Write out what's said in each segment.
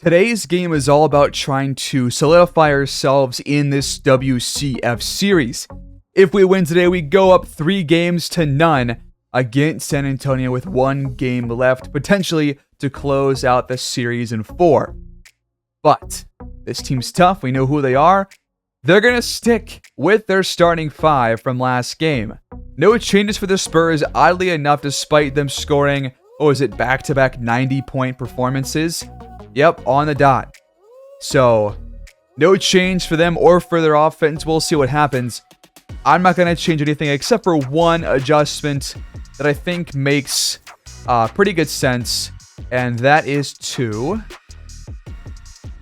Today's game is all about trying to solidify ourselves in this WCF series. If we win today, we go up 3-0 against San Antonio with 1 game left, potentially to close out the series in 4. But this team's tough. We know who they are. They're going to stick with their starting 5 from last game. No changes for the Spurs, oddly enough, despite them scoring, back-to-back 90-point performances? Yep, on the dot. So, no change for them or for their offense. We'll see what happens. I'm not going to change anything except for one adjustment that I think makes pretty good sense. And that is to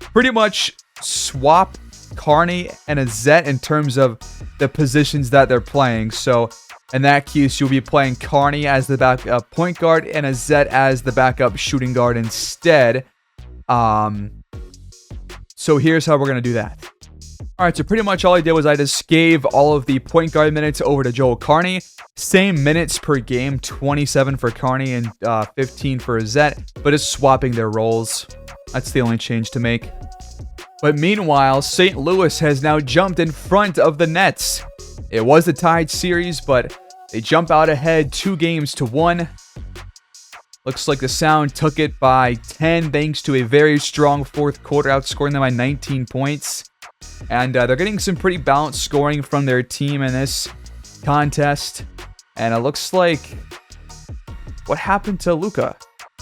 pretty much swap Carney and Azette in terms of the positions that they're playing. So, in that case, you'll be playing Carney as the backup point guard and Azette as the backup shooting guard instead. So here's how we're going to do that. Alright, so pretty much all I did was I just gave all of the point guard minutes over to Joel Carney. Same minutes per game, 27 for Carney and 15 for Azette, but just swapping their roles. That's the only change to make. But meanwhile, St. Louis has now jumped in front of the Nets. It was a tied series, but they jump out ahead 2-1. Looks like the Sound took it by 10 thanks to a very strong fourth quarter, outscoring them by 19 points. And they're getting some pretty balanced scoring from their team in this contest. And it looks like... What happened to Luka?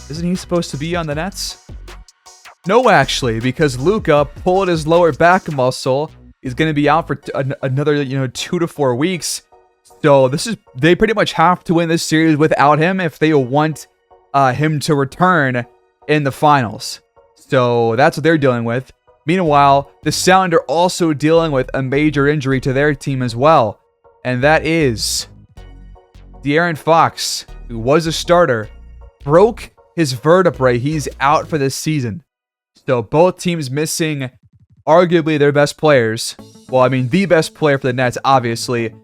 Isn't he supposed to be on the Nets? No, actually, because Luka pulled his lower back muscle. He's going to be out for another 2 to 4 weeks. So they pretty much have to win this series without him if they want him to return in the finals. So that's what they're dealing with. Meanwhile, the Sound are also dealing with a major injury to their team as well. And that is De'Aaron Fox, who was a starter, broke his vertebrae. He's out for this season. So both teams missing arguably their best players. Well, I mean, the best player for the Nets, obviously.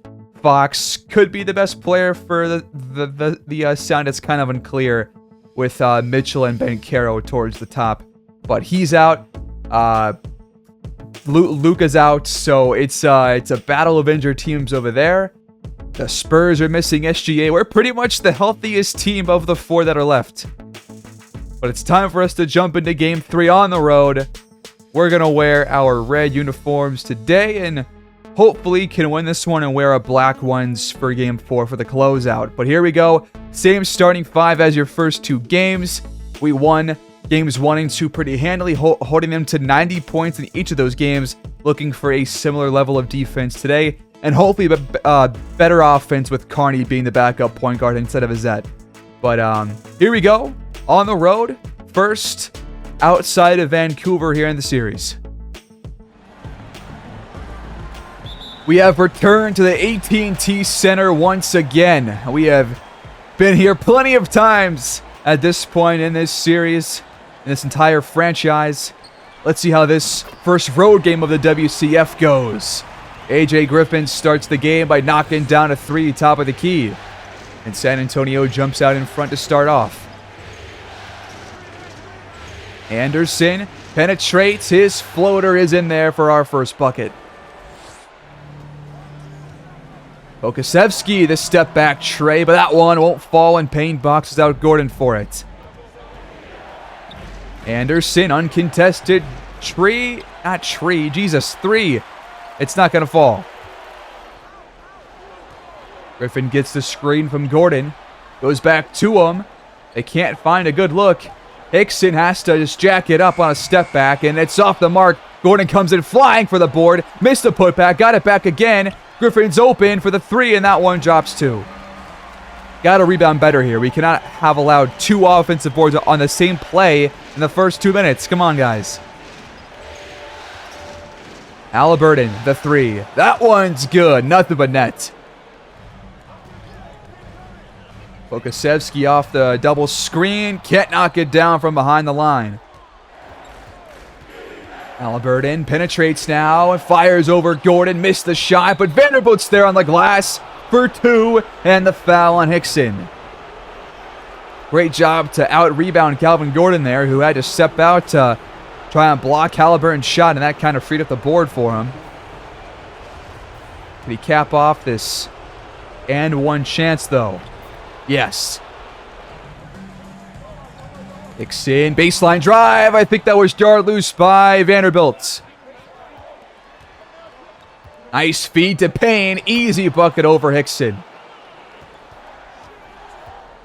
Fox could be the best player for the Sound. It's kind of unclear with Mitchell and Banchero towards the top. But he's out. Luka's out. So it's a battle of injured teams over there. The Spurs are missing SGA. We're pretty much the healthiest team of the 4 that are left. But it's time for us to jump into Game 3 on the road. We're going to wear our red uniforms today and hopefully can win this one and wear our black ones for Game 4 for the closeout. But here we go. Same starting 5 as your first 2 games. We won Games 1 and 2 pretty handily, holding them to 90 points in each of those games. Looking for a similar level of defense today. And hopefully better offense with Carney being the backup point guard instead of Azette. But here we go. On the road. First outside of Vancouver here in the series. We have returned to the AT&T Center once again. We have been here plenty of times at this point in this series, in this entire franchise. Let's see how this first road game of the WCF goes. AJ Griffin starts the game by knocking down a 3 top of the key. And San Antonio jumps out in front to start off. Anderson penetrates. His floater is in there for our first bucket. Okasevsky, the step back tray, but that one won't fall when Payne boxes out Gordon for it. Anderson, uncontested. 3. It's not going to fall. Griffin gets the screen from Gordon. Goes back to him. They can't find a good look. Hickson has to just jack it up on a step back, and it's off the mark. Gordon comes in flying for the board. Missed the putback. Got it back again. Griffin's open for the 3, and that one drops 2. Got to rebound better here. We cannot have allowed 2 offensive boards on the same play in the first 2 minutes. Come on, guys. Halliburton, the 3. That one's good. Nothing but net. Okasevsky off the double screen. Can't knock it down from behind the line. Halliburton penetrates now and fires over Gordon. Missed the shot, but Vanderbilt's there on the glass for 2. And the foul on Hickson. Great job to out-rebound Calvin Gordon there, who had to step out to try and block Halliburton's shot, and that kind of freed up the board for him. Can he cap off this and one chance, though? Yes. Hickson, baseline drive. I think that was jarred loose by Vanderbilt. Nice feed to Payne. Easy bucket over Hickson.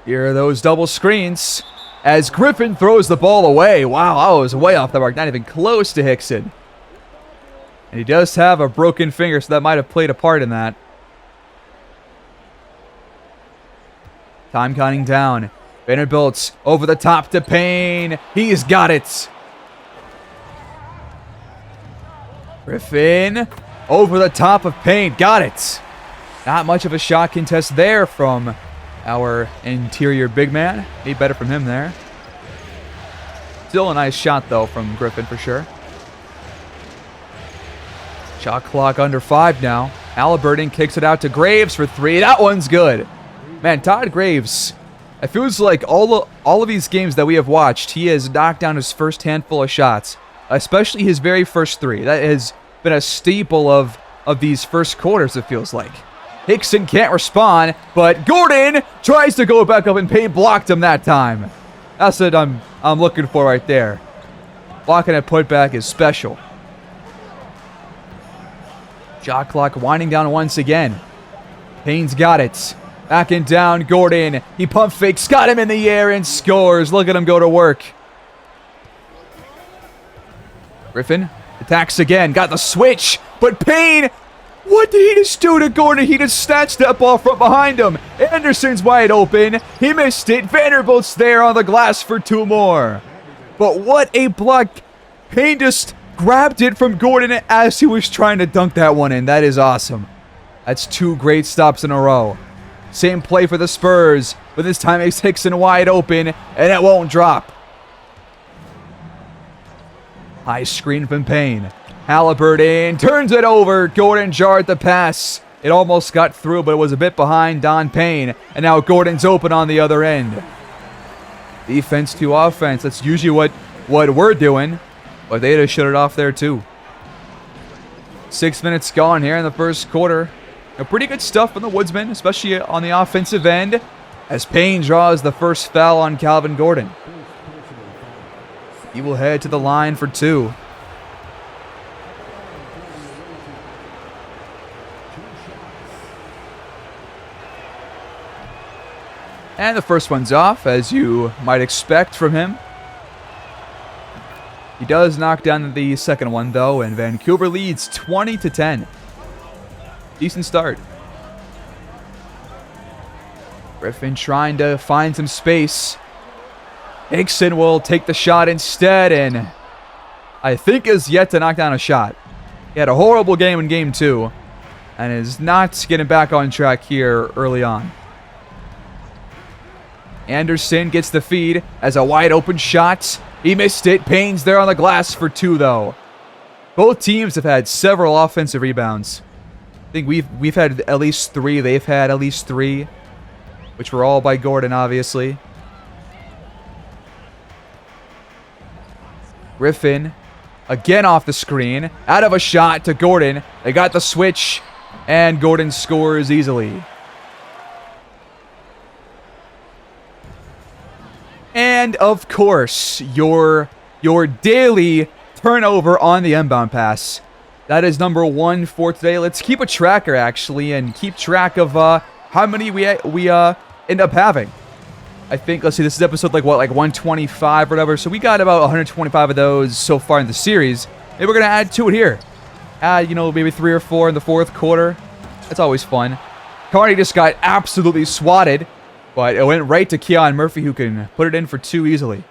Here are those double screens as Griffin throws the ball away. Wow, I was way off the mark. Not even close to Hickson. And he does have a broken finger, so that might have played a part in that. Time counting down. Vanderbilt's over the top to Payne. He's got it. Griffin over the top of Payne. Got it. Not much of a shot contest there from our interior big man. Need better from him there. Still a nice shot, though, from Griffin for sure. Shot clock under 5 now. Halliburton kicks it out to Graves for 3. That one's good. Man, Todd Graves, it feels like all of these games that we have watched, he has knocked down his first handful of shots, especially his very first 3. That has been a staple of these first quarters, it feels like. Hickson can't respond, but Gordon tries to go back up, and Payne blocked him that time. That's what I'm looking for right there. Blocking a putback is special. Shot clock winding down once again. Payne's got it. Back and down, Gordon. He pump fakes, got him in the air, and scores. Look at him go to work. Griffin attacks again. Got the switch, but Payne, what did he just do to Gordon? He just snatched that ball from behind him. Anderson's wide open. He missed it. Vanderbilt's there on the glass for 2 more. But what a block. Payne just grabbed it from Gordon as he was trying to dunk that one in. That is awesome. That's 2 great stops in a row. Same play for the Spurs, but this time it's Hickson wide open, and it won't drop. High screen from Payne. Halliburton turns it over. Gordon jarred the pass. It almost got through, but it was a bit behind Don Payne, and now Gordon's open on the other end. Defense to offense. That's usually what we're doing, but they just shut it off there too. 6 minutes gone here in the first quarter. Pretty good stuff from the Woodsmen, especially on the offensive end, as Payne draws the first foul on Calvin Gordon. He will head to the line for 2. And the first one's off, as you might expect from him. He does knock down the second one, though, and Vancouver leads 20-10. Decent start. Griffin trying to find some space. Hickson will take the shot instead, and I think is yet to knock down a shot. He had a horrible game in Game 2, and is not getting back on track here early on. Anderson gets the feed as a wide open shot. He missed it. Payne's there on the glass for 2, though. Both teams have had several offensive rebounds. I think we've had at least 3. They've had at least 3, which were all by Gordon, obviously. Griffin, again off the screen, out of a shot to Gordon. They got the switch, and Gordon scores easily. And, of course, your daily turnover on the inbound pass. That is number 1 for today. Let's keep a tracker, actually, and keep track of how many we end up having. I think, let's see, this is episode like 125 or whatever. So we got about 125 of those so far in the series. Maybe we're going to add to it here. Add, maybe 3 or 4 in the fourth quarter. That's always fun. Carney just got absolutely swatted, but it went right to Keon Murphy, who can put it in for 2 easily.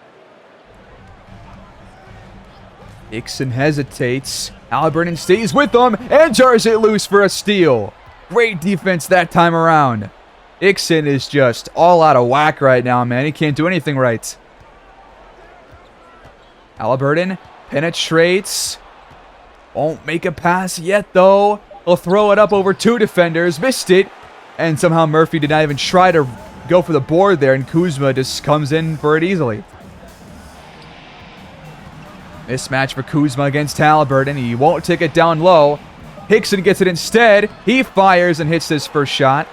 Hickson hesitates. Halliburton stays with them and jars it loose for a steal. Great defense that time around. Hickson is just all out of whack right now, man. He can't do anything right. Halliburton penetrates. Won't make a pass yet, though. He'll throw it up over 2 defenders. Missed it. And somehow Murphy did not even try to go for the board there, and Kuzma just comes in for it easily. Mismatch for Kuzma against Halliburton. He won't take it down low. Hickson gets it instead. He fires and hits his first shot.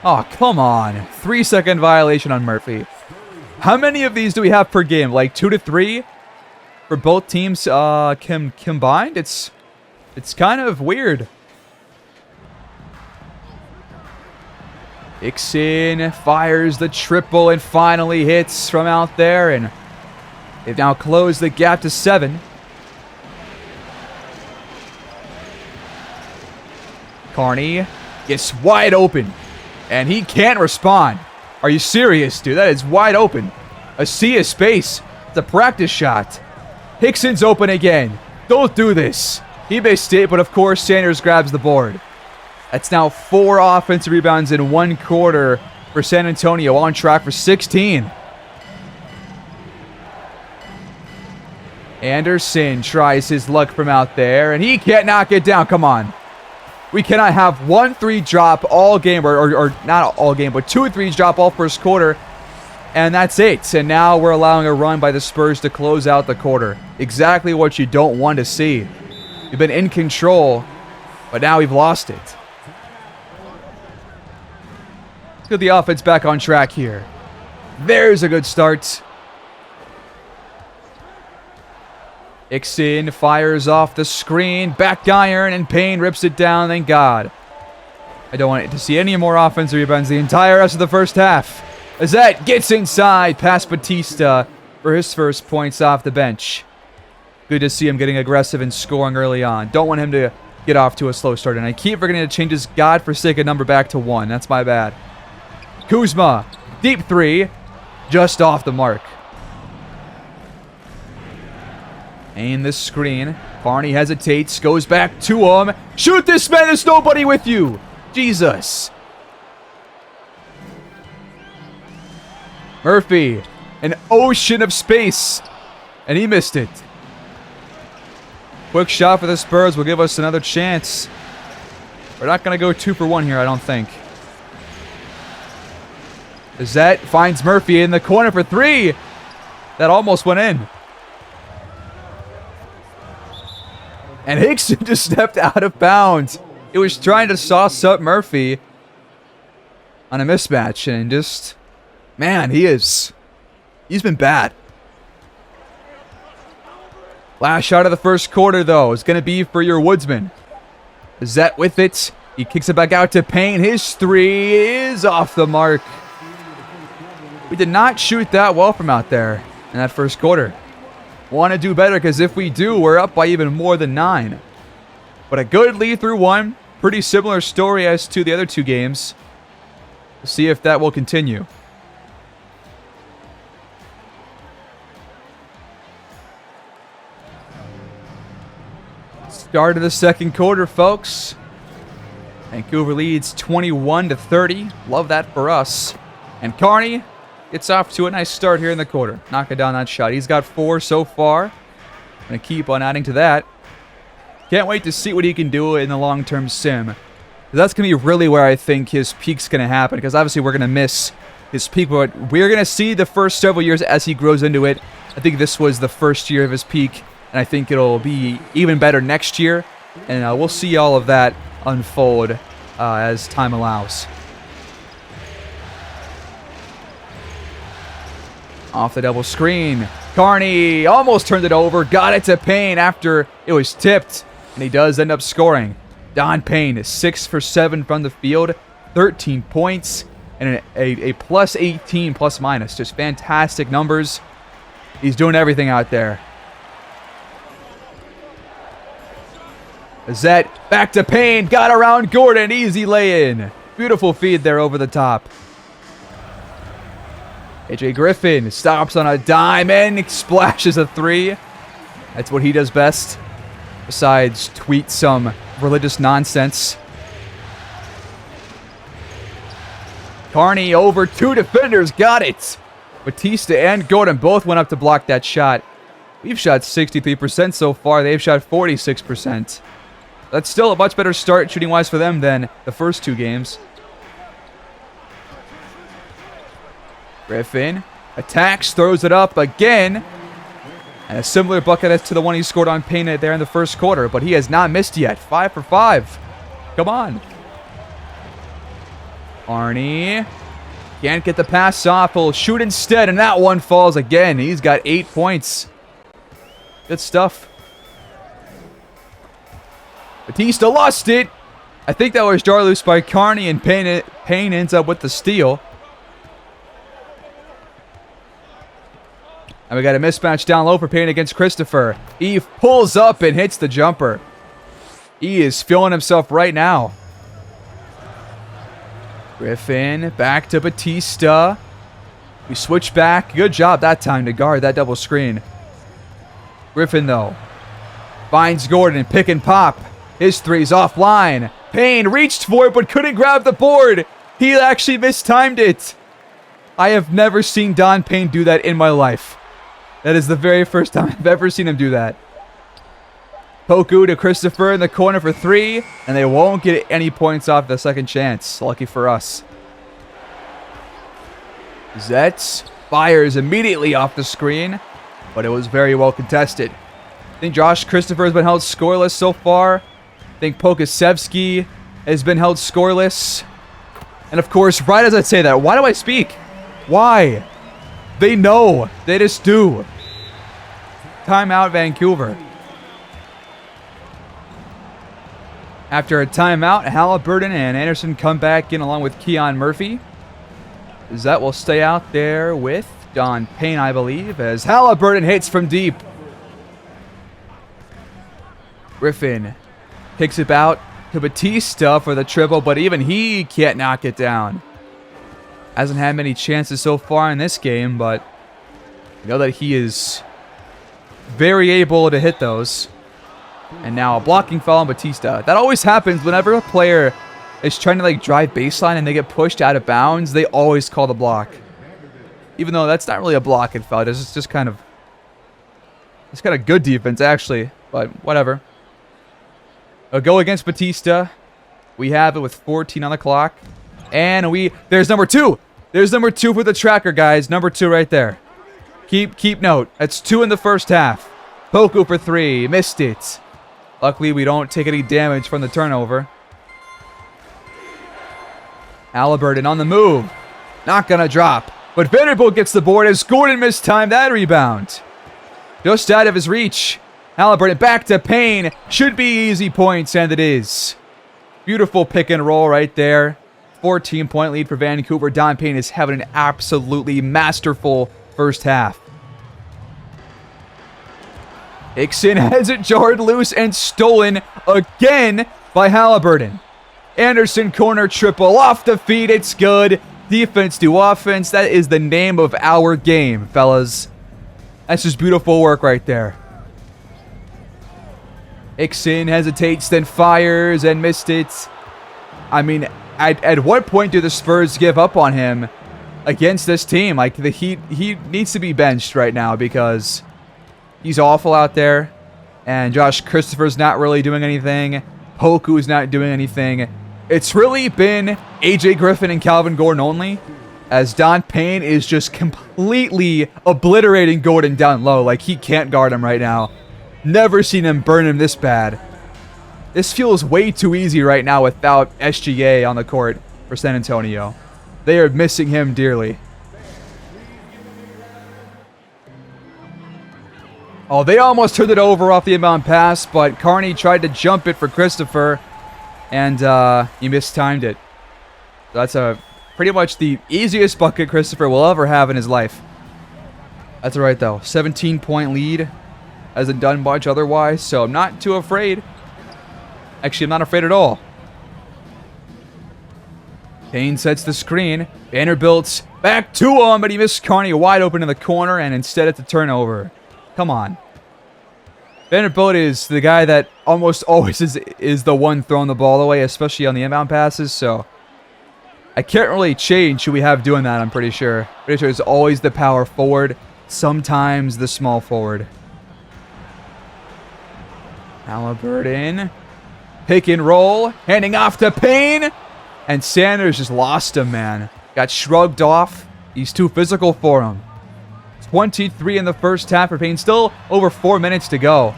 Oh, come on. 3-second violation on Murphy. How many of these do we have per game? Like 2 to 3 for both teams combined? It's kind of weird. Hickson fires the triple and finally hits from out there, and they've now closed the gap to 7. Carney gets wide open, and he can't respond. Are you serious, dude? That is wide open. A sea of space. It's a practice shot. Hickson's open again. Don't do this. He missed it, but of course Sanders grabs the board. That's now 4 offensive rebounds in 1 quarter for San Antonio, on track for 16. Anderson tries his luck from out there, and he can't knock it down. Come on. We cannot have 1 3 drop all game, or not all game, but 2 3s drop all first quarter, and that's it. And now we're allowing a run by the Spurs to close out the quarter. Exactly what you don't want to see. You've been in control, but now we've lost it. Let's get the offense back on track here. There's a good start. Hickson fires off the screen, back iron, and Payne rips it down, thank God. I don't want to see any more offensive rebounds the entire rest of the first half. Azette gets inside past Batista for his first points off the bench. Good to see him getting aggressive and scoring early on. Don't want him to get off to a slow start, and I keep forgetting to change his godforsaken number back to 1. That's my bad. Kuzma, deep 3, just off the mark. And the screen. Carney hesitates, goes back to him. Shoot this, man, there's nobody with you. Jesus. Murphy, an ocean of space, and he missed it. Quick shot for the Spurs will give us another chance. We're not going to go 2 for 1 here, I don't think. Azette finds Murphy in the corner for 3. That almost went in. And Hickson just stepped out of bounds. It was trying to sauce up Murphy on a mismatch, and just, man, he's been bad. Last shot of the first quarter, though, is going to be for your Woodsman. Azette with it. He kicks it back out to Payne. His 3 is off the mark. We did not shoot that well from out there in that first quarter. Want to do better, because if we do, we're up by even more than 9. But a good lead through 1. Pretty similar story as to the other 2 games. We'll see if that will continue. Start of the second quarter, folks. Vancouver leads 21-30. Love that for us. And Carney gets off to a nice start here in the quarter. Knocking down that shot. He's got 4 so far. Going to keep on adding to that. Can't wait to see what he can do in the long-term sim. That's going to be really where I think his peak's going to happen, because obviously we're going to miss his peak, but we're going to see the first several years as he grows into it. I think this was the first year of his peak, and I think it'll be even better next year, and we'll see all of that unfold as time allows. Off the double screen. Carney almost turned it over. Got it to Payne after it was tipped. And he does end up scoring. Don Payne is 6 for 7 from the field. 13 points. And a plus 18 plus minus. Just fantastic numbers. He's doing everything out there. Azette back to Payne. Got around Gordon. Easy lay-in. Beautiful feed there over the top. AJ Griffin stops on a dime and splashes a 3. That's what he does best, besides tweet some religious nonsense. Carney over 2 defenders. Got it. Batista and Gordon both went up to block that shot. We've shot 63% so far. They've shot 46%. That's still a much better start shooting-wise for them than the first 2 games. Griffin Attacks, throws it up again. And a similar bucket as to the one he scored on Payne there in the first quarter. But he has not missed yet. 5 for 5. Come on. Arnie. Can't get the pass off. He'll shoot instead. And that one falls again. He's got 8 points. Good stuff. Batista lost it. I think that was jar loose by Carney. And Payne ends up with the steal. And we got a mismatch down low for Payne against Christopher. Eve pulls up and hits the jumper. He is feeling himself right now. Griffin back to Batista. We switch back. Good job that time to guard that double screen. Griffin, though, finds Gordon. Pick and pop. His three's offline. Payne reached for it but couldn't grab the board. He actually mistimed it. I have never seen Don Payne do that in my life. That is the very first time I've ever seen him do that. Poku to Christopher in the corner for 3, and they won't get any points off the second chance. Lucky for us. Zetz fires immediately off the screen, but it was very well contested. I think Josh Christopher has been held scoreless so far. I think Pokasevsky has been held scoreless. And of course, right as I say that, why do I speak? Why? They know. They just do. Timeout, Vancouver. After a timeout, Halliburton and Anderson come back in along with Keon Murphy. Zet will stay out there with Don Payne, I believe, as Halliburton hits from deep. Griffin kicks it out to Batista for the triple, but even he can't knock it down. Hasn't had many chances so far in this game, but you know that he is very able to hit those. And now a blocking foul on Batista. That always happens whenever a player is trying to drive baseline and they get pushed out of bounds. They always call the block. Even though that's not really a blocking foul. It's just kind of... It's kind of good defense, actually. But whatever. A go against Batista. We have it with 14 on the clock. And there's number 2. There's number 2 for the tracker, guys. Number 2 right there. Keep note. That's 2 in the first half. Poku for 3. Missed it. Luckily, we don't take any damage from the turnover. Halliburton on the move. Not gonna drop. But Vanderbilt gets the board as Gordon mistimed that rebound. Just out of his reach. Halliburton back to Payne. Should be easy points, and it is. Beautiful pick and roll right there. 14-point lead for Vancouver. Don Payne is having an absolutely masterful first half. Hickson has it jarred loose and stolen again by Halliburton. Anderson corner triple off the feet. It's good. Defense to offense. That is the name of our game, fellas. That's just beautiful work right there. Hickson hesitates, then fires and missed it. I mean, at what point do the Spurs give up on him against this team? Like, he needs to be benched right now because he's awful out there. And Josh Christopher's not really doing anything. Poku's not doing anything. It's really been AJ Griffin and Calvin Gordon only, as Don Payne is just completely obliterating Gordon down low. Like, he can't guard him right now. Never seen him burn him this bad. This feels way too easy right now without SGA on the court for San Antonio. They are missing him dearly. Oh, they almost turned it over off the inbound pass, but Carney tried to jump it for Christopher, and he mistimed it. That's pretty much the easiest bucket Christopher will ever have in his life. That's all right, though. 17-point lead. Hasn't done much otherwise, so I'm not too afraid. Actually, I'm not afraid at all. Payne sets the screen. Vanderbilt's back to him, but he missed Carney wide open in the corner, and instead it's a turnover. Come on. Vanderbilt is the guy that almost always is the one throwing the ball away, especially on the inbound passes, so I can't really change who we have doing that, I'm pretty sure. Pretty sure it's always the power forward, sometimes the small forward. Halliburton. Pick and roll. Handing off to Payne. And Sanders just lost him, man. Got shrugged off. He's too physical for him. 23 in the first half. We're paying still over 4 minutes to go.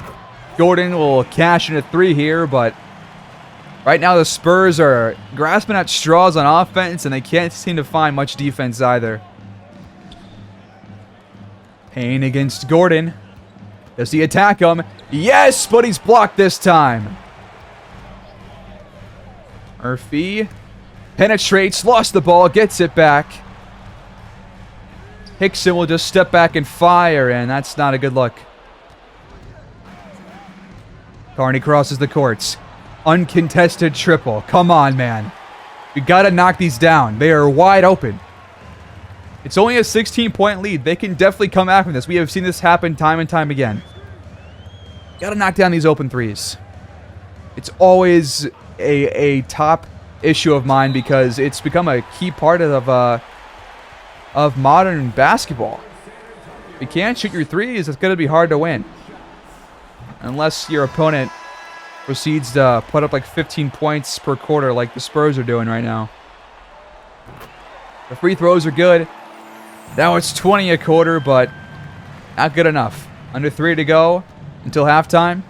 Gordon will cash in a 3 here, but right now the Spurs are grasping at straws on offense, and they can't seem to find much defense either. Payne against Gordon. Does he attack him? Yes, but he's blocked this time. Murphy penetrates, lost the ball, gets it back. Hickson will just step back and fire, and that's not a good look. Carney crosses the courts. Uncontested triple. Come on, man. We got to knock these down. They are wide open. It's only a 16-point lead. They can definitely come back from this. We have seen this happen time and time again. Got to knock down these open threes. It's always a top issue of mine because it's become a key part of modern basketball. If you can't shoot your threes, it's going to be hard to win. Unless your opponent proceeds to put up like 15 points per quarter like the Spurs are doing right now. The free throws are good. Now it's 20 a quarter, but not good enough. Under 3 to go until halftime.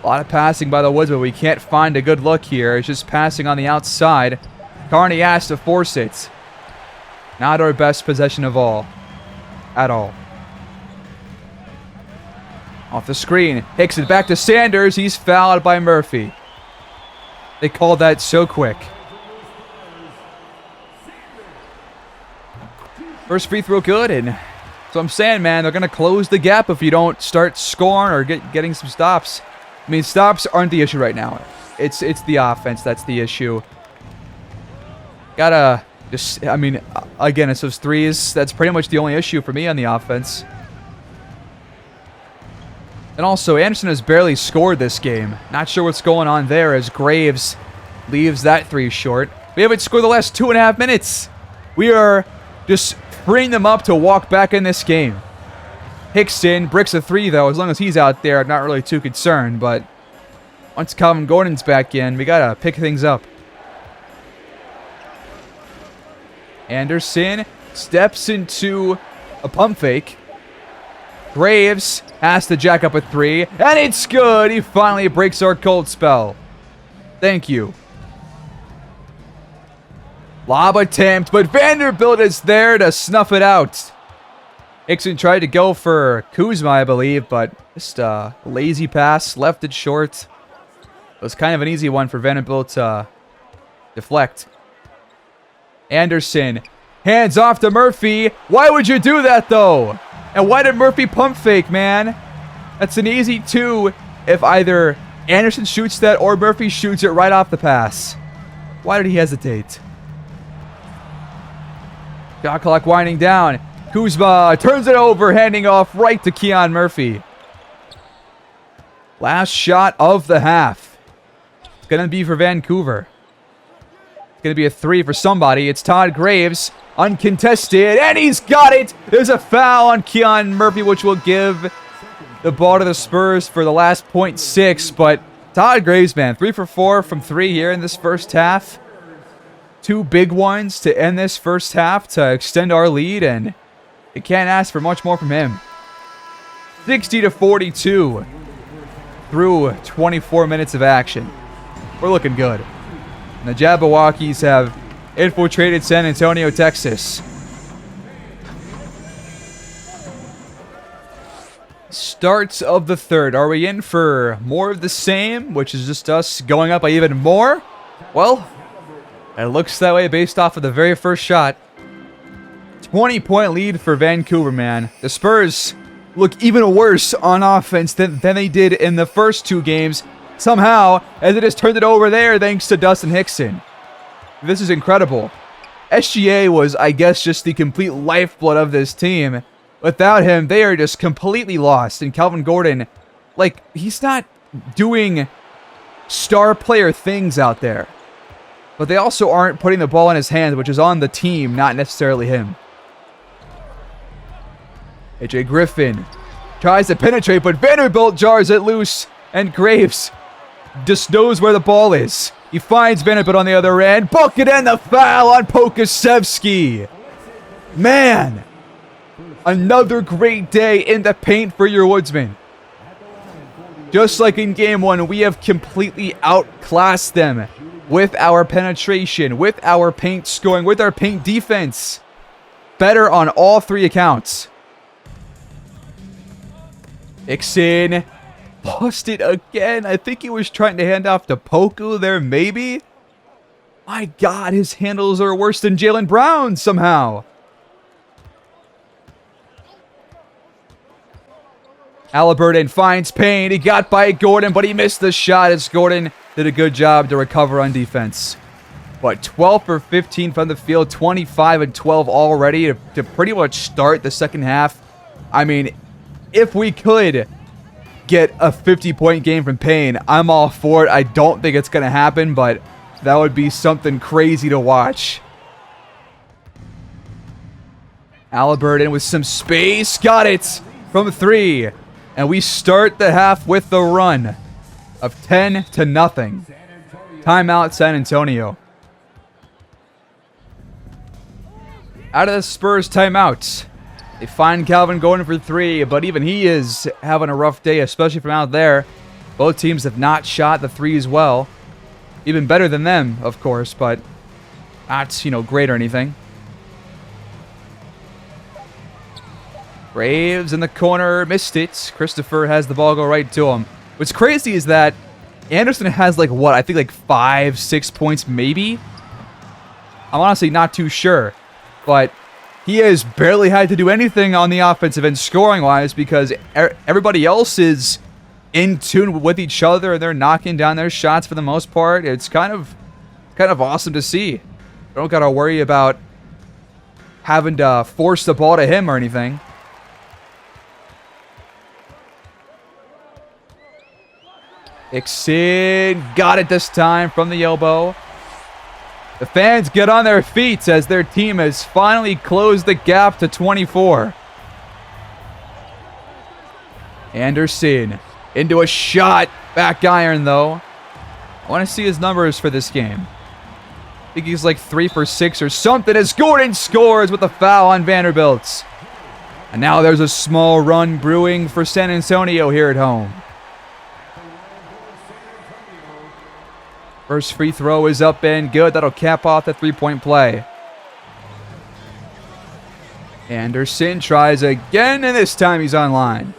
A lot of passing by the Woods, but we can't find a good look here. It's just passing on the outside. Carney has to force it. Not our best possession of all. At all. Off the screen. Hickson back to Sanders. He's fouled by Murphy. They called that so quick. First free throw good, and so I'm saying, man, they're going to close the gap if you don't start scoring or getting some stops. I mean, stops aren't the issue right now. It's the offense that's the issue. Gotta just, I mean, again, it's those threes. That's pretty much the only issue for me on the offense. And also, Anderson has barely scored this game. Not sure what's going on there as Graves leaves that 3 short. We haven't scored the last 2.5 minutes. We are just freeing them up to walk back in this game. Hickson bricks a 3, though. As long as he's out there, I'm not really too concerned. But once Calvin Gordon's back in, we got to pick things up. Anderson steps into a pump fake. Graves has to jack up a 3, and it's good. He finally breaks our cold spell. Thank you. Lob attempt, but Vanderbilt is there to snuff it out. Hickson tried to go for Kuzma, I believe, but just a lazy pass, left it short. It was kind of an easy one for Vanderbilt to deflect. Anderson, hands off to Murphy. Why would you do that, though? And why did Murphy pump fake, man? That's an easy 2 if either Anderson shoots that or Murphy shoots it right off the pass. Why did he hesitate? Shot clock winding down. Kuzma turns it over, handing off right to Keon Murphy. Last shot of the half. It's going to be for Vancouver. It's going to be a 3 for somebody. It's Todd Graves. Uncontested, and he's got it! There's a foul on Keon Murphy, which will give the ball to the Spurs for the last 0.6, but Todd Graves, man, 3 for 4 from 3 here in this first half. 2 big ones to end this first half to extend our lead, and you can't ask for much more from him. 60-42 through 24 minutes of action. We're looking good. And the Jabberwockies have infiltrated San Antonio, Texas. Starts of the third. Are we in for more of the same, which is just us going up by even more? Well, it looks that way based off of the very first shot. 20-point lead for Vancouver, man. The Spurs look even worse on offense than they did in the first 2 games. Somehow, as it has turned it over there thanks to Dustin Hickson. This is incredible. SGA was, I guess, just the complete lifeblood of this team. Without him, they are just completely lost. And Calvin Gordon, like, he's not doing star player things out there. But they also aren't putting the ball in his hands, which is on the team, not necessarily him. AJ Griffin tries to penetrate, but Vanderbilt jars it loose. And Graves just knows where the ball is. He finds Vanderbilt on the other end. Bucket and the foul on Pokasevsky. Man, another great day in the paint for your Woodsmen. Just like in game one, we have completely outclassed them with our penetration, with our paint scoring, with our paint defense. Better on all three accounts. Ixin lost it again. I think he was trying to hand off to Poku there, maybe. My God, his handles are worse than Jaylen Brown somehow. Halliburton finds Payne. He got by Gordon, but he missed the shot as Gordon did a good job to recover on defense. But 12 for 15 from the field, 25 and 12 already to pretty much start the second half. I mean, if we could get a 50-point game from Payne, I'm all for it. I don't think it's going to happen, but that would be something crazy to watch. Halliburton with some space. Got it from 3. And we start the half with the run of 10-0. Timeout, San Antonio. Out of the Spurs timeout. They find Calvin Gordon for 3, but even he is having a rough day, especially from out there. Both teams have not shot the threes well. Even better than them, of course, but not, great or anything. Graves in the corner, missed it. Christopher has the ball go right to him. What's crazy is that Anderson has I think 5, 6 points maybe. I'm honestly not too sure. But he has barely had to do anything on the offensive end scoring-wise because everybody else is in tune with each other and they're knocking down their shots for the most part. It's kind of awesome to see. I don't got to worry about having to force the ball to him or anything. Ixin got it this time from the elbow. The fans get on their feet as their team has finally closed the gap to 24. Anderson into a shot. Back iron, though. I want to see his numbers for this game. I think he's 3 for 6 or something as Gordon scores with a foul on Vanderbilt. And now there's a small run brewing for San Antonio here at home. First free throw is up and good. That'll cap off the three-point play. Anderson tries again, and this time he's online.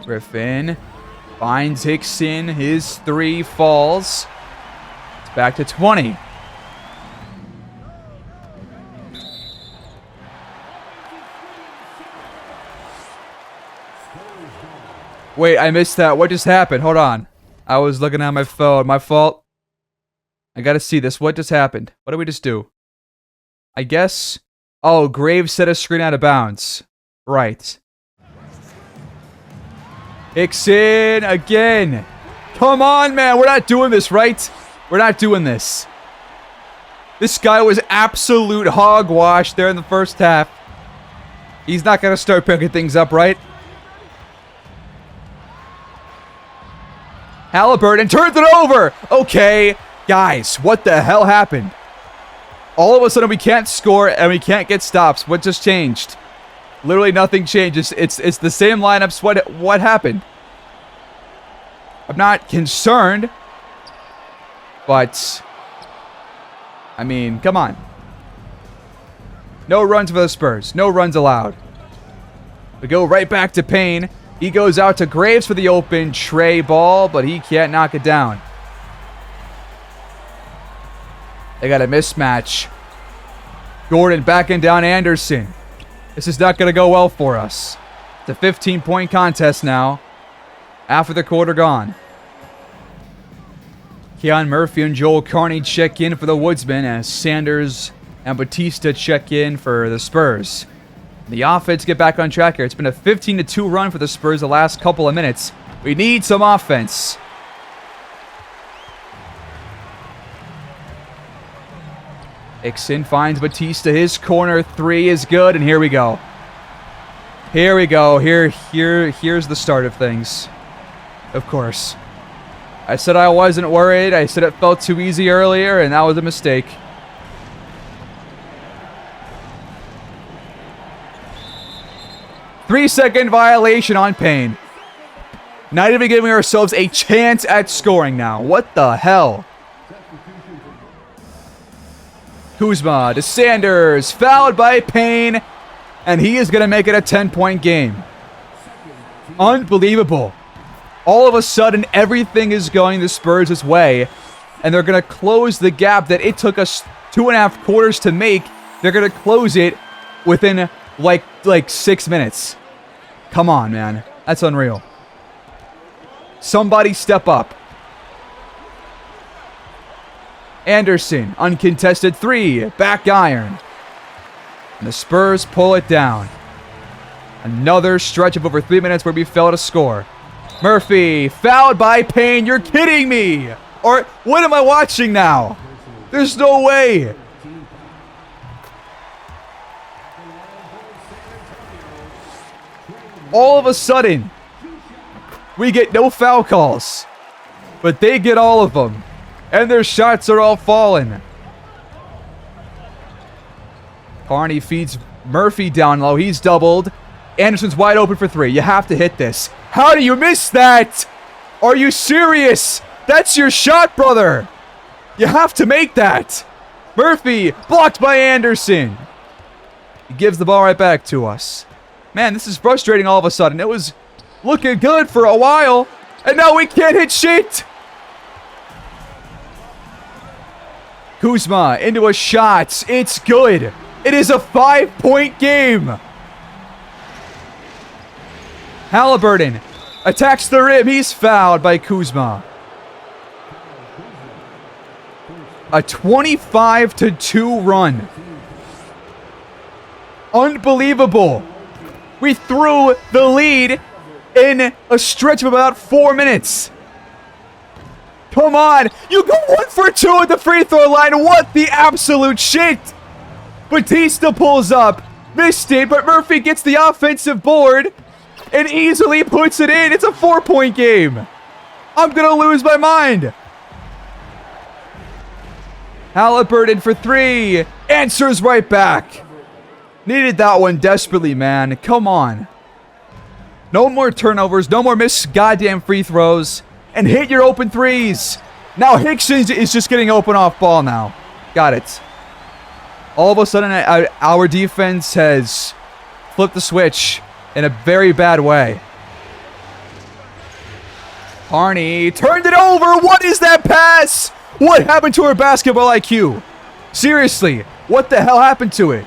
Griffin finds Hickson. His 3 falls. It's back to 20. Wait, I missed that. What just happened? Hold on. I was looking at my phone. My fault. I gotta see this. What just happened? What did we just do? I guess... Oh, Graves set a screen out of bounds. Right. Hickson again. Come on, man. We're not doing this, right? We're not doing this. This guy was absolute hogwash there in the first half. He's not gonna start picking things up, right? Halliburton turns it over. Okay, guys, what the hell happened? All of a sudden, we can't score and we can't get stops. What just changed? Literally nothing changes. It's the same lineups. What happened? I'm not concerned, but I mean, come on. No runs for the Spurs. No runs allowed. We go right back to Payne. He goes out to Graves for the open tray ball, but he can't knock it down. They got a mismatch. Gordon backing down Anderson. This is not going to go well for us. It's a 15-point contest now. After the quarter gone. Keon Murphy and Joel Carney check in for the Woodsmen as Sanders and Batista check in for the Spurs. The offense get back on track here. It's been a 15-2 run for the Spurs the last couple of minutes. We need some offense. Ixin finds Batista. His corner 3 is good, and here we go. Here we go. Here's the start of things. Of course. I said I wasn't worried. I said it felt too easy earlier, and that was a mistake. 3-second violation on Payne. Not even giving ourselves a chance at scoring now. What the hell? Kuzma to Sanders. Fouled by Payne. And he is going to make it a 10-point game. Unbelievable. All of a sudden, everything is going the Spurs' way. And they're going to close the gap that it took us 2.5 quarters to make. They're going to close it within like 6 minutes. Come on, man. That's unreal. Somebody step up. Anderson, uncontested 3. Back iron. And the Spurs pull it down. Another stretch of over 3 minutes where we failed to score. Murphy, fouled by Payne. You're kidding me. Or what am I watching now? There's no way. All of a sudden, we get no foul calls. But they get all of them. And their shots are all falling. Carney feeds Murphy down low. He's doubled. Anderson's wide open for 3. You have to hit this. How do you miss that? Are you serious? That's your shot, brother. You have to make that. Murphy blocked by Anderson. He gives the ball right back to us. Man, this is frustrating all of a sudden. It was looking good for a while. And now we can't hit shit. Kuzma into a shot. It's good. It is a 5-point game. Halliburton attacks the rim. He's fouled by Kuzma. A 25-2 run. Unbelievable. We threw the lead in a stretch of about 4 minutes. Come on. You go 1 for 2 at the free throw line. What the absolute shit. Batista pulls up. Missed it, but Murphy gets the offensive board and easily puts it in. It's a 4-point game. I'm going to lose my mind. Halliburton for 3. Answers right back. Needed that one desperately, man. Come on. No more turnovers. No more missed goddamn free throws. And hit your open threes. Now Hickson is just getting open off ball now. Got it. All of a sudden, our defense has flipped the switch in a very bad way. Harney turned it over. What is that pass? What happened to our basketball IQ? Seriously, what the hell happened to it?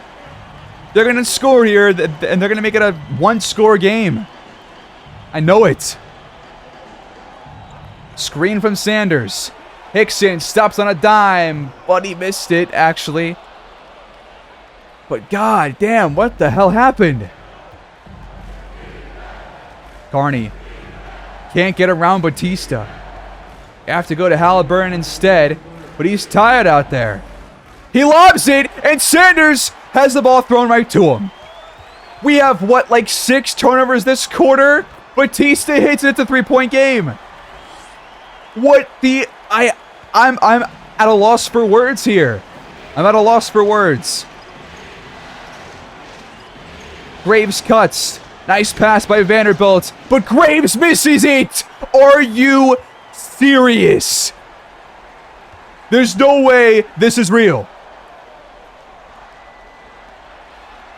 They're going to score here, and they're going to make it a 1-score game. I know it. Screen from Sanders. Hickson stops on a dime, but he missed it, actually. But god damn, what the hell happened? Carney can't get around Batista. Have to go to Halliburton instead, but he's tired out there. He lobs it, and Sanders has the ball thrown right to him. We have, what, like 6 turnovers this quarter? Batista hits it. It's a 3-point game. What the... I'm at a loss for words here. I'm at a loss for words. Graves cuts. Nice pass by Vanderbilt, but Graves misses it. Are you serious? There's no way this is real.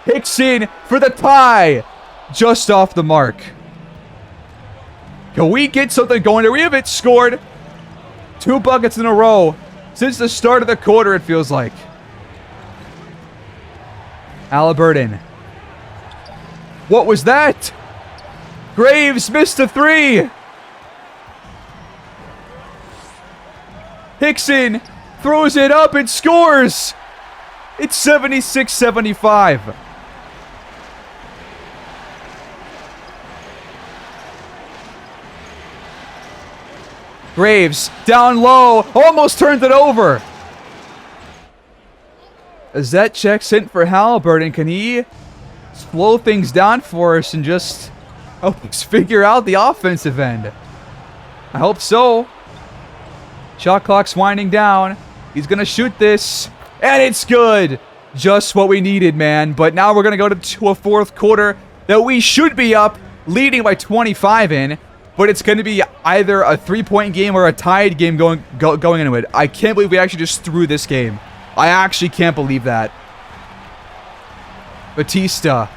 Hickson for the tie. Just off the mark. Can we get something going here? We haven't scored 2 buckets in a row since the start of the quarter, it feels like. Halliburton. What was that? Graves missed a 3. Hickson throws it up and scores. It's 76-75. Graves down low, almost turned it over. As that check's in for Halliburton, can he slow things down for us and just help us figure out the offensive end? I hope so. Shot clock's winding down. He's going to shoot this, and it's good. Just what we needed, man. But now we're going to go to a 4th quarter that we should be up, leading by 25 in, but it's going to be either a 3-point game or a tied game going into it. I can't believe we actually just threw this game. I actually can't believe that. Batista.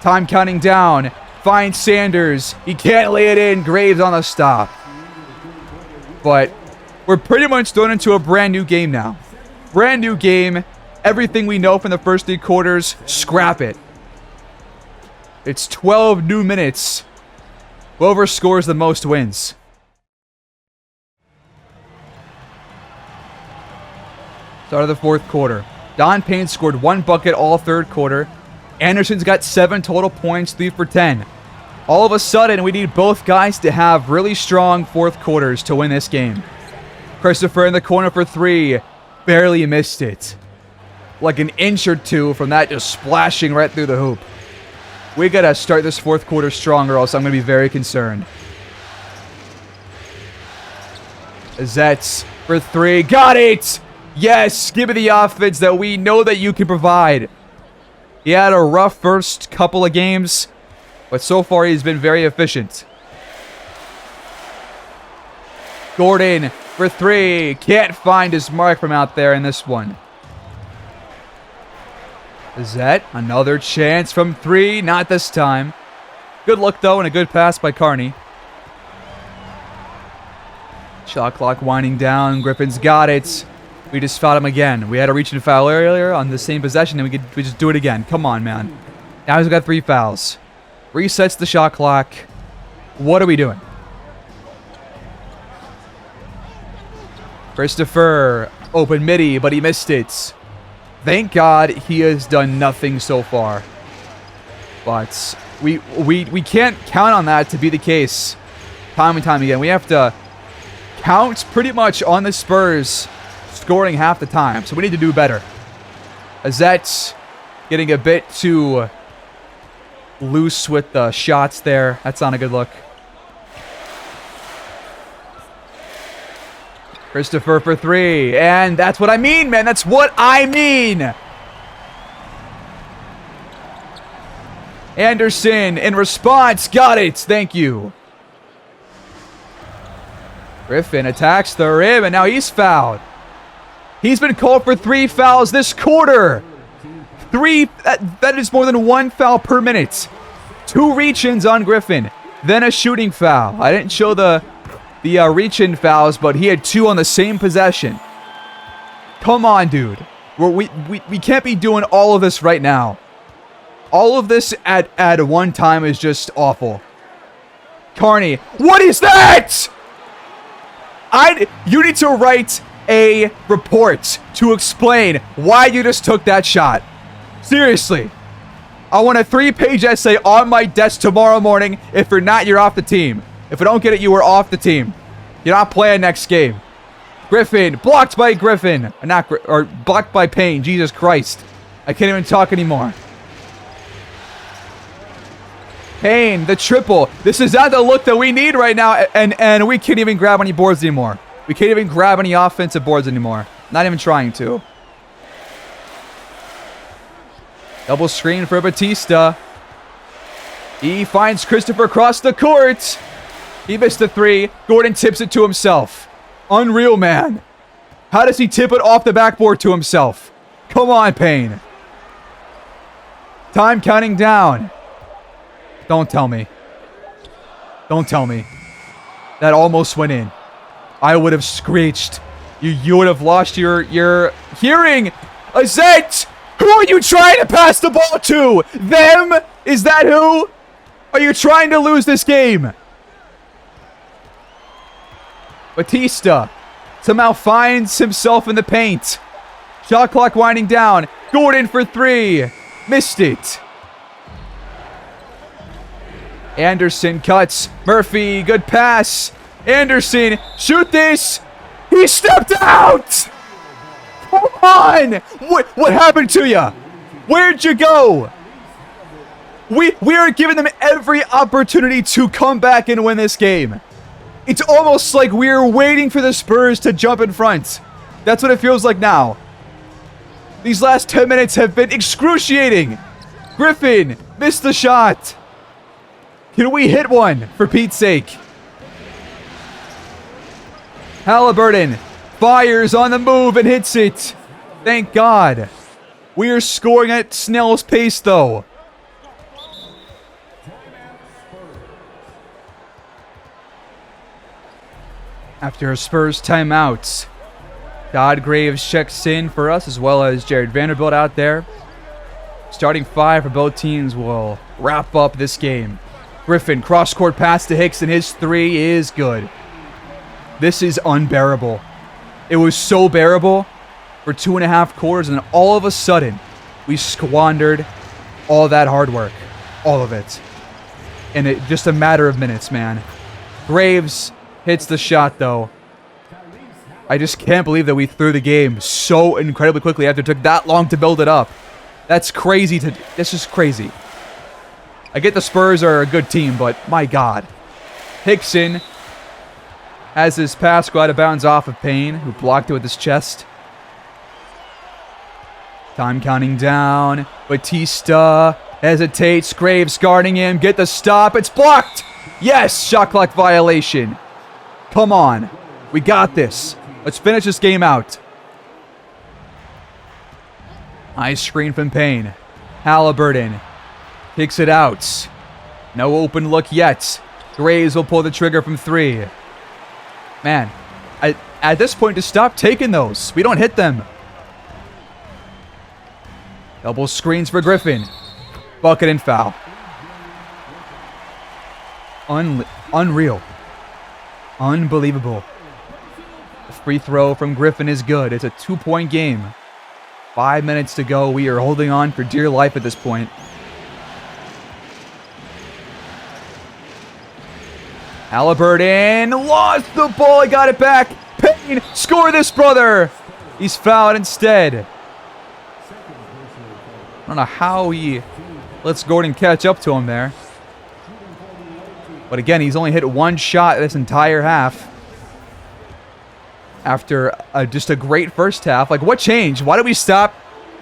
Time counting down. Finds Sanders. He can't lay it in. Graves on the stop. But we're pretty much thrown into a brand new game now. Brand new game. Everything we know from the first 3 quarters, scrap it. It's 12 new minutes. Whoever scores the most wins. Start of the 4th quarter. Don Payne scored 1 bucket all 3rd quarter. Anderson's got 7 total points, 3 for 10. All of a sudden, we need both guys to have really strong 4th quarters to win this game. Christopher in the corner for 3. Barely missed it. Like an inch or two from that just splashing right through the hoop. We gotta start this 4th quarter strong or else I'm gonna be very concerned. Zets for 3. Got it! Yes! Give me the offense that we know that you can provide. He had a rough first couple of games, but so far he's been very efficient. Gordon for 3. Can't find his mark from out there in this one. Zet, another chance from 3. Not this time. Good look, though, and a good pass by Carney. Shot clock winding down. Griffin's got it. We just fouled him again. We had a reach and foul earlier on the same possession, and we just do it again. Come on, man. Now he's got 3 fouls. Resets the shot clock. What are we doing? Christopher, open midi, but he missed it. Thank God he has done nothing so far. But we can't count on that to be the case time and time again. We have to count pretty much on the Spurs scoring half the time. So we need to do better. Azette getting a bit too loose with the shots there. That's not a good look. Christopher for 3. And that's what I mean, man. That's what I mean. Anderson in response. Got it. Thank you. Griffin attacks the rim, and now he's fouled. He's been called for 3 fouls this quarter. 3. That is more than 1 foul per minute. 2 reach-ins on Griffin. Then a shooting foul. I didn't show the reach-in fouls, but he had 2 on the same possession. Come on, dude. We can't be doing all of this right now. All of this at one time is just awful. Carney, what is that? You need to write a report to explain why you just took that shot. Seriously. I want a 3-page essay on my desk tomorrow morning. If you're not, you're off the team. If I don't get it, you are off the team. You're not playing next game. Griffin, blocked by Griffin. Or blocked by Payne. Jesus Christ. I can't even talk anymore. Payne, the triple. This is not the look that we need right now, and we can't even grab any boards anymore. We can't even grab any offensive boards anymore. Not even trying to. Double screen for Batista. He finds Christopher across the court. He missed the 3. Gordon tips it to himself. Unreal, man. How does he tip it off the backboard to himself? Come on, Payne. Time counting down. Don't tell me. Don't tell me. That almost went in. I would have screeched. You would have lost your hearing. Azette! Who are you trying to pass the ball to? Them? Is that who? Are you trying to lose this game? Batista somehow finds himself in the paint. Shot clock winding down. Gordon for 3. Missed it. Anderson cuts. Murphy, good pass. Anderson, shoot this. He stepped out. Come on. What happened to you? Where'd you go? We are giving them every opportunity to come back and win this game. It's almost like we're waiting for the Spurs to jump in front. That's what it feels like now. These last 10 minutes have been excruciating. Griffin Missed the shot. Can we hit one, for Pete's sake? Halliburton fires on the move and hits it. Thank God. We are scoring at snail's pace, though. After a Spurs timeout, Todd Graves checks in for us, as well as Jared Vanderbilt out there. Starting five for both teams will wrap up this game. Griffin, cross-court pass to Hicks, and his three is good. This is unbearable. It was so bearable for 2.5 quarters, and then all of a sudden, we squandered all that hard work. All of it. In just a matter of minutes, man. Graves hits the shot, though. I just can't believe that we threw the game so incredibly quickly after it took that long to build it up. That's crazy. This is crazy. I get the Spurs are a good team, but my God. Hickson has his pass go out of bounds off of Payne, who blocked it with his chest. Time counting down. Batista hesitates. Graves guarding him. Get the stop. It's blocked. Yes, shot clock violation. Come on. We got this. Let's finish this game out. Nice screen from Payne. Halliburton kicks it out. No open look yet. Graves will pull the trigger from three. Man, at this point, just stop taking those. We don't hit them. Double screens for Griffin. Bucket and foul. Unreal. Unbelievable. The free throw from Griffin is good. It's a 2-point game. 5 minutes to go. We are holding on for dear life at this point. Halliburton lost the ball. He got it back. Payne, score this, brother. He's fouled instead. I don't know how he lets Gordon catch up to him there. But again, he's only hit one shot this entire half. After just a great first half. Like, what changed? Why did we stop?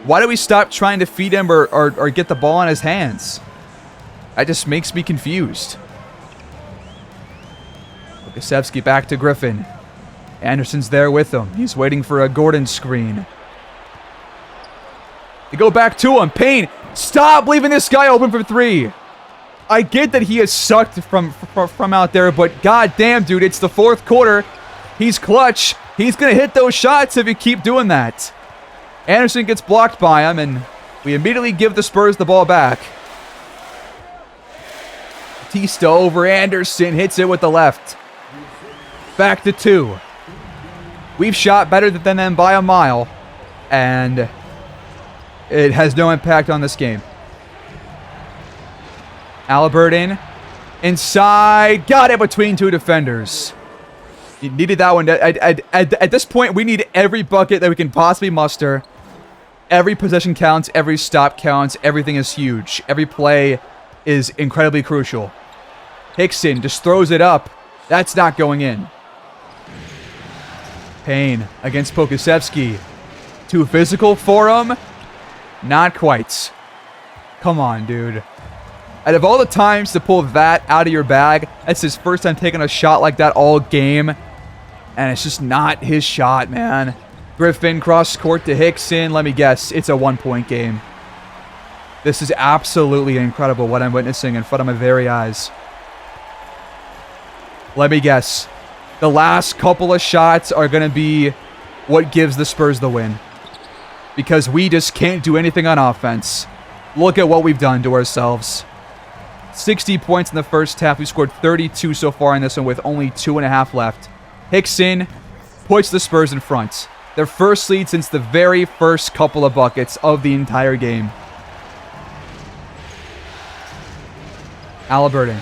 Why did we stop trying to feed him or get the ball in his hands? That just makes me confused. Lukaszewski back to Griffin. Anderson's there with him. He's waiting for a Gordon screen. They go back to him. Payne, stop leaving this guy open for three. I get that he has sucked from out there, but goddamn, dude, it's the fourth quarter. He's clutch. He's going to hit those shots if you keep doing that. Anderson gets blocked by him, and we immediately give the Spurs the ball back. Batista over Anderson, hits it with the left. Back to two. We've shot better than them by a mile, and it has no impact on this game. Halliburton inside, got it between two defenders. You needed that one. At this point, we need every bucket that we can possibly muster. Every possession counts. Every stop counts. Everything is huge. Every play is incredibly crucial. Hickson just throws it up. That's not going in. Payne against Pokusevski. Too physical for him? Not quite. Come on, dude. Out of all the times to pull that out of your bag, that's his first time taking a shot like that all game. And it's just not his shot, man. Griffin cross court to Hickson. Let me guess, it's a 1-point game. This is absolutely incredible what I'm witnessing in front of my very eyes. Let me guess. The last couple of shots are going to be what gives the Spurs the win. Because we just can't do anything on offense. Look at what we've done to ourselves. 60 points in the first half. We scored 32 so far in this one with only 2.5 left. Hickson puts the Spurs in front. Their first lead since the very first couple of buckets of the entire game. Halliburton.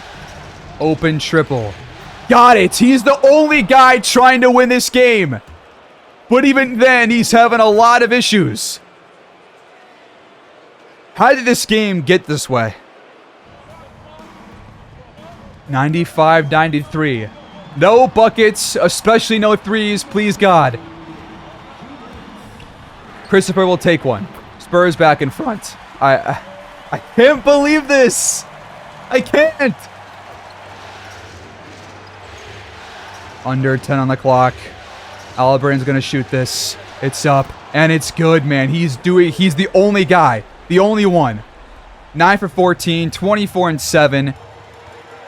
Open triple. Got it. He's the only guy trying to win this game. But even then, he's having a lot of issues. How did this game get this way? 95-93. No buckets, especially no threes, please God. Christopher will take one. Spurs back in front. I can't believe this. I can't. Under 10 on the clock. Halliburton's going to shoot this. It's up. And it's good, man. He's the only guy. The only one. 9 for 14. 24 and 7.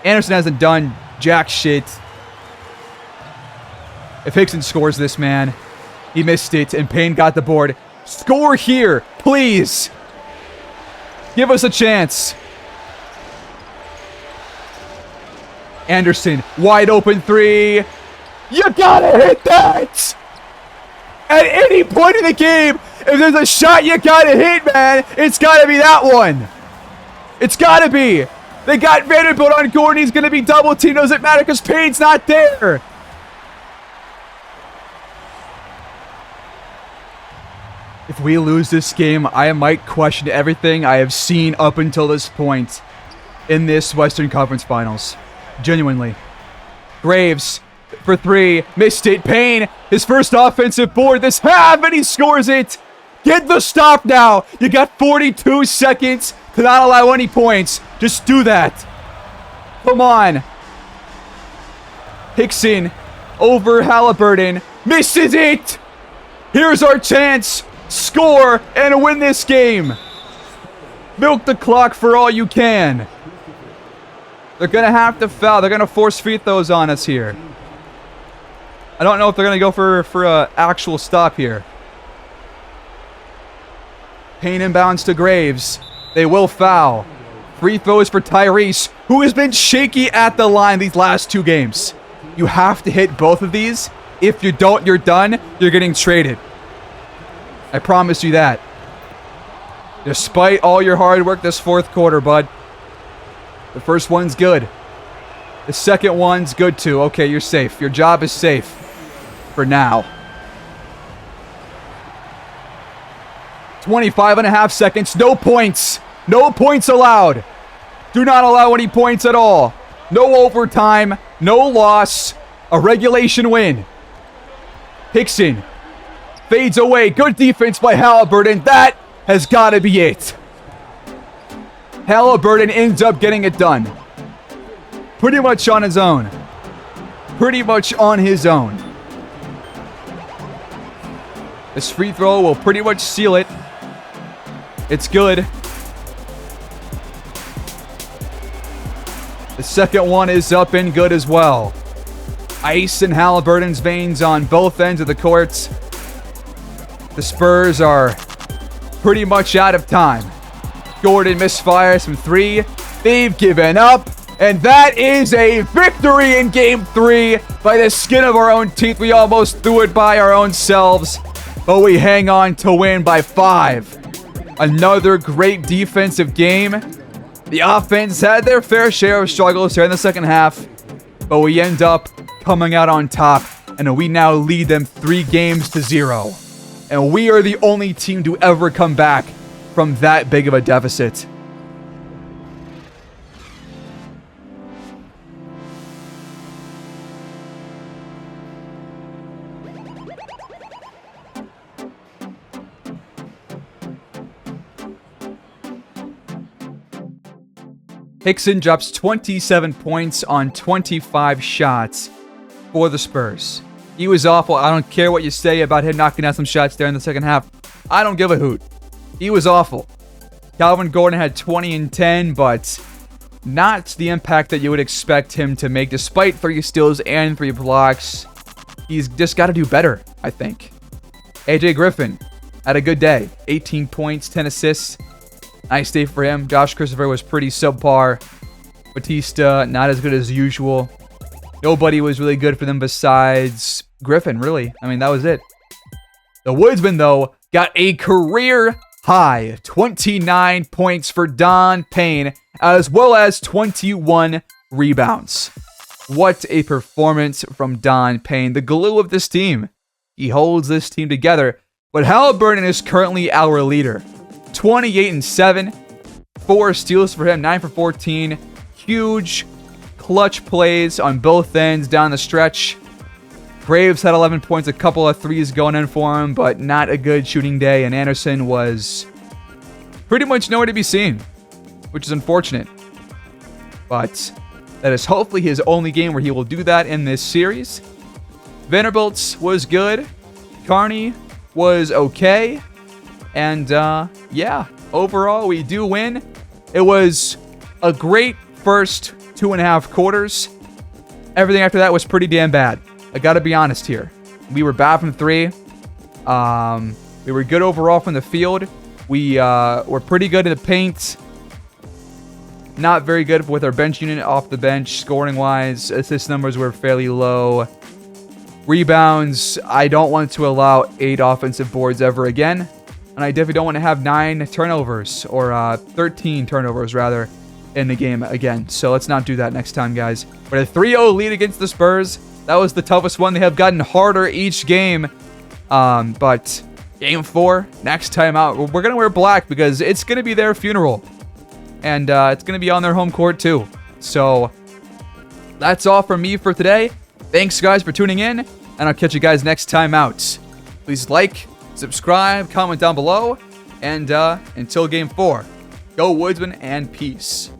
Anderson hasn't done jack shit. If Hickson scores this, man. He missed it. And Payne got the board. Score here. Please. Give us a chance. Anderson. Wide open three. You gotta hit that! At any point in the game, if there's a shot you gotta hit, man, it's gotta be that one. It's gotta be. They got Vanderbilt on Gordon. He's gonna be double teamed. Doesn't matter because Payne's not there. If we lose this game, I might question everything I have seen up until this point in this Western Conference Finals. Genuinely. Graves for three. Missed it. Payne, his first offensive board this half, and he scores it. Get the stop now. You got 42 seconds to not allow any points. Just do that. Come on. Hickson over Halliburton. Misses it. Here's our chance. Score and win this game. Milk the clock for all you can. They're going to have to foul. They're going to force free throws on us here. I don't know if they're going to go for an actual stop here. Payne inbounds to Graves. They will foul. Free throws for Tyrese, who has been shaky at the line these last two games. You have to hit both of these. If you don't, you're done. You're getting traded. I promise you that. Despite all your hard work this fourth quarter, bud. The first one's good. The second one's good too. Okay, you're safe. Your job is safe. For now. 25 and a half seconds. No points. No points allowed. Do not allow any points at all. No overtime. No loss. A regulation win. Hickson. Fades away. Good defense by Halliburton. That has got to be it. Halliburton ends up getting it done. Pretty much on his own. Pretty much on his own. This free throw will pretty much seal it. It's good. The second one is up and good as well. Ice in Halliburton's veins on both ends of the courts. The Spurs are pretty much out of time. Gordon misfires from three. They've given up. And that is a victory in Game 3 by the skin of our own teeth. We almost threw it by our own selves. But we hang on to win by 5. Another great defensive game. The offense had their fair share of struggles here in the second half. But we end up coming out on top. And we now lead them 3-0. And we are the only team to ever come back from that big of a deficit. Hickson drops 27 points on 25 shots for the Spurs. He was awful. I don't care what you say about him knocking out some shots there in the second half. I don't give a hoot. He was awful. Calvin Gordon had 20 and 10, but not the impact that you would expect him to make despite 3 steals and 3 blocks. He's just got to do better, I think. AJ Griffin had a good day. 18 points, 10 assists. Nice day for him. Josh Christopher was pretty subpar. Batista, not as good as usual. Nobody was really good for them besides Griffin, really. I mean, that was it. The Woodsmen, though, got a career high 29 points for Don Payne, as well as 21 rebounds. What a performance from Don Payne, the glue of this team. He holds this team together, but Halliburton is currently our leader. 28 and 7, 4 steals for him, 9 for 14. Huge clutch plays on both ends down the stretch. Graves had 11 points, a couple of threes going in for him, but not a good shooting day. And Anderson was pretty much nowhere to be seen. which is unfortunate. But that is hopefully his only game where he will do that in this series. Vanderbilt was good. Kearney was okay. And yeah, overall, we do win. It was a great first 2.5 quarters. Everything after that was pretty damn bad. I got to be honest here. We were bad from 3. We were good overall from the field. We were pretty good in the paint. Not very good with our bench unit off the bench, scoring-wise. Assist numbers were fairly low. Rebounds, I don't want to allow 8 offensive boards ever again. And I definitely don't want to have 9 turnovers, or 13 turnovers, rather, in the game again. So let's not do that next time, guys. But a 3-0 lead against the Spurs. That was the toughest one. They have gotten harder each game. But game 4, next time out, we're going to wear black because it's going to be their funeral. And it's going to be on their home court, too. So that's all from me for today. Thanks, guys, for tuning in. And I'll catch you guys next time out. Please like, subscribe, comment down below. And until game 4, go Woodsmen and peace.